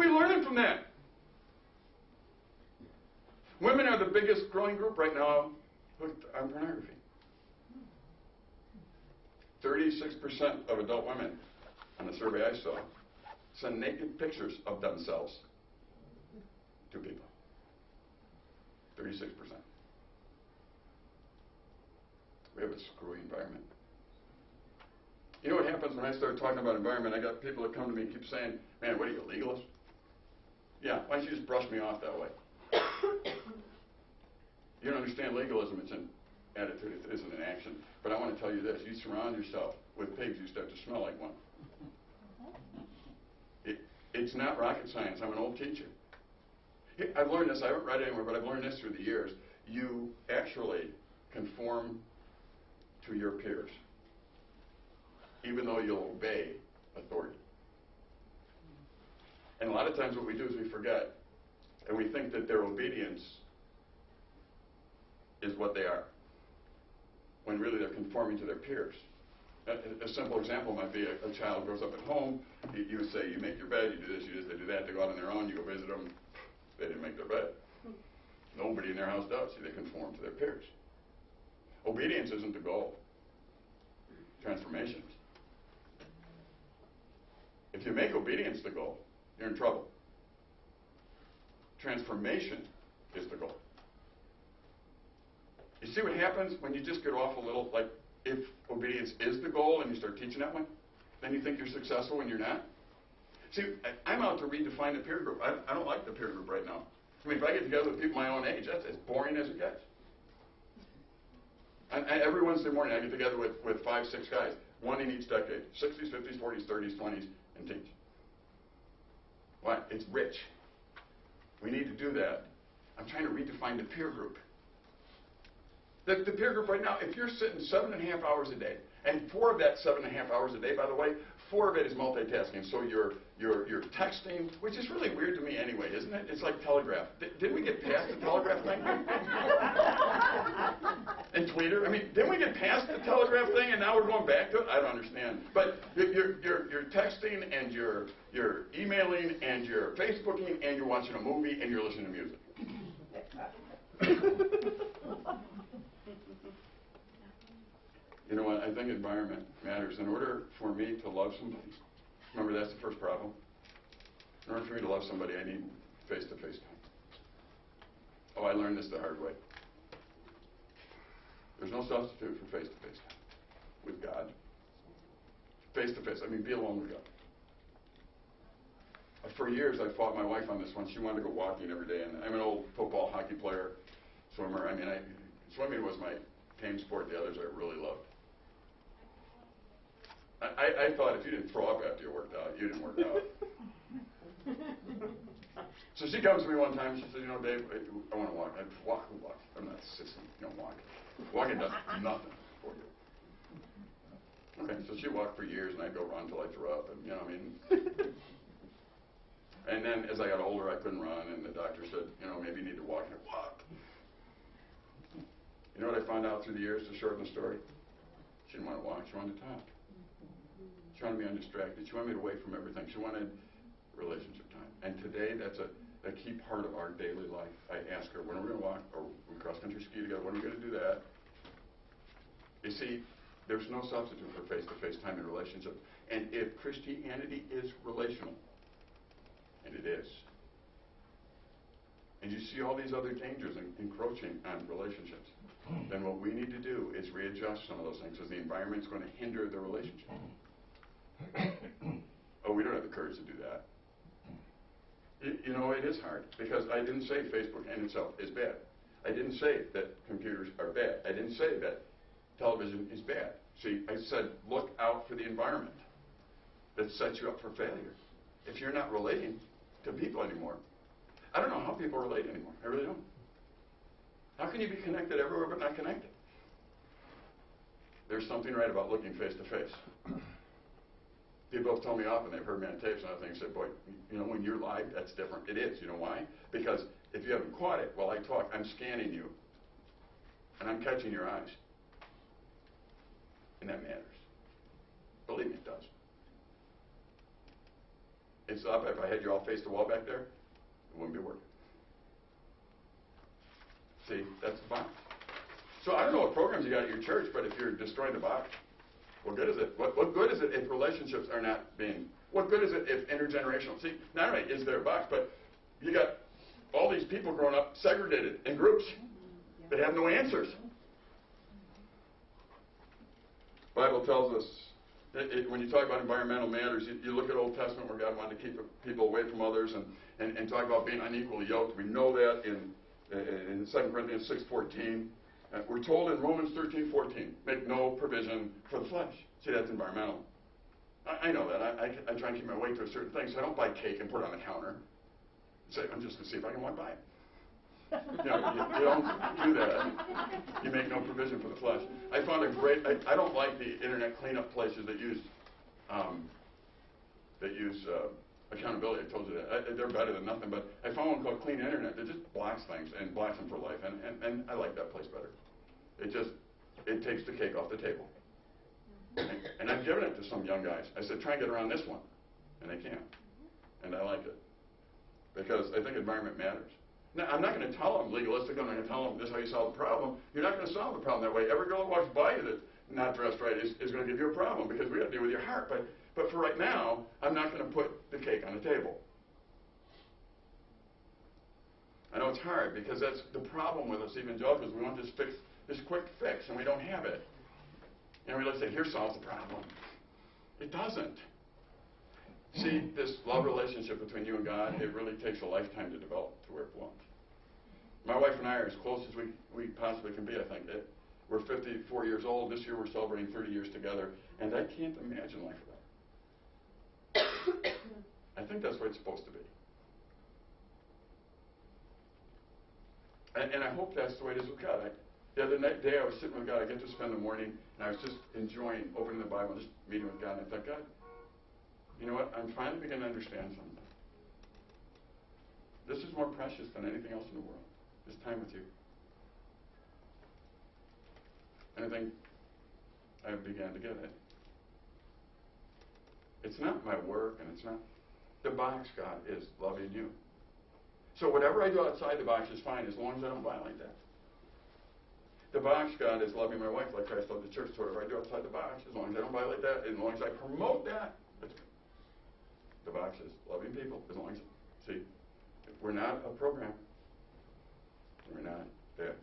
we learning from that? Women are the biggest growing group right now hooked on pornography. 36% of adult women on the survey I saw send naked pictures of themselves to people. 36%. We have a screwy environment. You know what happens when I start talking about environment? I got people that come to me and keep saying, man, what are you, a legalist? Yeah, why don't you just brush me off that way? You don't understand legalism. It's an attitude. It isn't an action. But I want to tell you this. You surround yourself with pigs, you start to smell like one. It's not rocket science. I'm an old teacher. I've learned this. I haven't read it anywhere, but I've learned this through the years. You actually conform to your peers, even though you'll obey authority. And a lot of times what we do is we forget, and we think that their obedience is what they are, when really they're conforming to their peers. A simple example might be a child grows up at home. You would say, you make your bed, you do this, you do this, they do that. They go out on their own, you go visit them. They didn't make their bed. Nobody in their house does. See, they conform to their peers. Obedience isn't the goal. Transformation is. If you make obedience the goal, you're in trouble. Transformation is the goal. You see what happens when you just get off a little, like if obedience is the goal and you start teaching that one, then you think you're successful when you're not? See, I'm out to redefine the peer group. I don't like the peer group right now. I mean, if I get together with people my own age, that's as boring as it gets. Every Wednesday morning I get together with 5, 6 guys, one in each decade, 60s, 50s, 40s, 30s, 20s, and teach. Why? It's rich. We need to do that. I'm trying to redefine the peer group. The peer group right now, if you're sitting 7.5 hours a day, and 4 of that 7.5 hours a day, by the way, 4 of it is multitasking. So you're texting, which is really weird to me anyway, isn't it? It's like telegraph. Didn't we get past the telegraph thing? And Twitter? I mean, didn't we get past the telegraph thing and now we're going back to it? I don't understand. But you're texting and you're emailing and you're Facebooking and you're watching a movie and you're listening to music. You know what? I think environment matters. In order for me to love somebody, remember that's the first problem. In order for me to love somebody, I need face-to-face time. Oh, I learned this the hard way. There's no substitute for face-to-face time with God. Face-to-face. I mean, be alone with God. For years, I fought my wife on this one. She wanted to go walking every day, and I'm an old football, hockey player, swimmer. I mean, swimming was my team sport. The others I really loved. I thought if you didn't throw up after you worked out, you didn't work out. So she comes to me one time and she said, you know, Dave, I want to walk. I walk. I'm not sissy. You don't walk. Walking does nothing for you. Okay, so she walked for years and I'd go run until I threw up, and you know what I mean? And then as I got older, I couldn't run, and the doctor said, you know, maybe you need to walk. And I walked. You know what I found out through the years, to shorten the story? She didn't want to walk. She wanted to talk. She wanted me undistracted. She wanted me away from everything. She wanted relationship time. And today, that's a key part of our daily life. I ask her, when are we going to walk? Or we cross-country ski together. When are we going to do that? You see, there's no substitute for face-to-face time in relationships. And if Christianity is relational, and it is, and you see all these other dangers encroaching on relationships, then what we need to do is readjust some of those things, because the environment's going to hinder the relationship. Oh, we don't have the courage to do that. You know, it is hard, because I didn't say Facebook in itself is bad. I didn't say that computers are bad. I didn't say that television is bad. See, I said look out for the environment that sets you up for failure. If you're not relating to people anymore, I don't know how people relate anymore. I really don't. How can you be connected everywhere but not connected? There's something right about looking face to face. People have told me often, they've heard me on tapes and other things, say, boy, you know, when you're live, that's different. It is. You know why? Because if you haven't caught it, while I talk, I'm scanning you. And I'm catching your eyes. And that matters. Believe me, it does. It's up. If I had you all face the wall back there, it wouldn't be working. See, that's the box. So I don't know what programs you got at your church, but if you're destroying the box, what good is it? What good is it if relationships are not being... What good is it if intergenerational... See, not only is there a box, but you got all these people growing up segregated in groups that have no answers. The Bible tells us, when you talk about environmental matters, you look at Old Testament where God wanted to keep people away from others and talk about being unequally yoked. We know that in 2 Corinthians 6:14. We're told in Romans 13:14, make no provision for the flesh. See, that's environmental. I know that. I try and keep my weight to a certain thing, so I don't buy cake and put it on the counter. Say, I'm just going to see if I can walk by it. You don't do that. You make no provision for the flesh. I found a great... I don't like the internet cleanup places that use accountability. I told you that. They're better than nothing, but I found one called Clean Internet that just blocks things and blocks them for life, and I like that place better. It takes the cake off the table. And I've given it to some young guys. I said, try and get around this one. And they can't. And I like it. Because I think environment matters. Now, I'm not going to tell them legalistic. I'm not going to tell them this is how you solve the problem. You're not going to solve the problem that way. Every girl that walks by you that's not dressed right is going to give you a problem because we got to deal with your heart. But for right now, I'm not going to put the cake on the table. I know it's hard because that's the problem with us evangelicals. We want this quick fix, and we don't have it. And we let's say, here solves the problem. It doesn't. See, this love relationship between you and God, it really takes a lifetime to develop to where it belongs. My wife and I are as close as we possibly can be, I think. We're 54 years old. This year we're celebrating 30 years together, and I can't imagine life without her. I think that's what it's supposed to be. And I hope that's the way it is with God. The other day I was sitting with God. I get to spend the morning, and I was just enjoying opening the Bible, just meeting with God, and I thought, God, you know what? I'm finally beginning to understand something. This is more precious than anything else in the world. This time with you. And I think I began to get it. It's not my work, and it's not... The box, God, is loving you. So whatever I do outside the box is fine as long as I don't violate that. The box, God, is loving my wife like Christ loved the church. So whatever I do outside the box, as long as I don't violate that, as long as I promote that, that's good. The box is loving people, as long as... See, if we're not a program, we're not there.